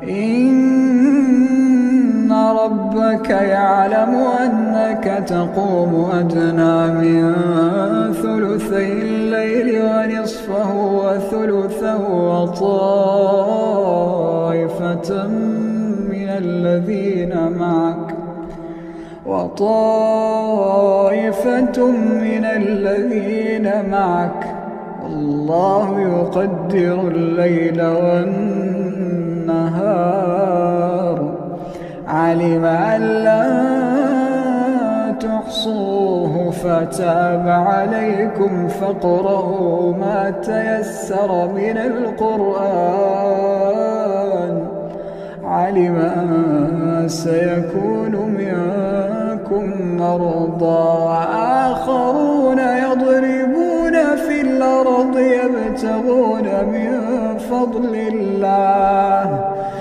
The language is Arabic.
إن ربك يعلم أنك تقوم أدنى من ثلثي الليل ونصفه وثلثه وطائفة من الذين معك والله يقدر الليل والنهار علم أن لا تحصوه فتاب عليكم فاقرؤوا ما تيسر من القرآن علم أن سيكون منكم مرضى وآخرون يضربون في الأرض يبتغون من فضل الله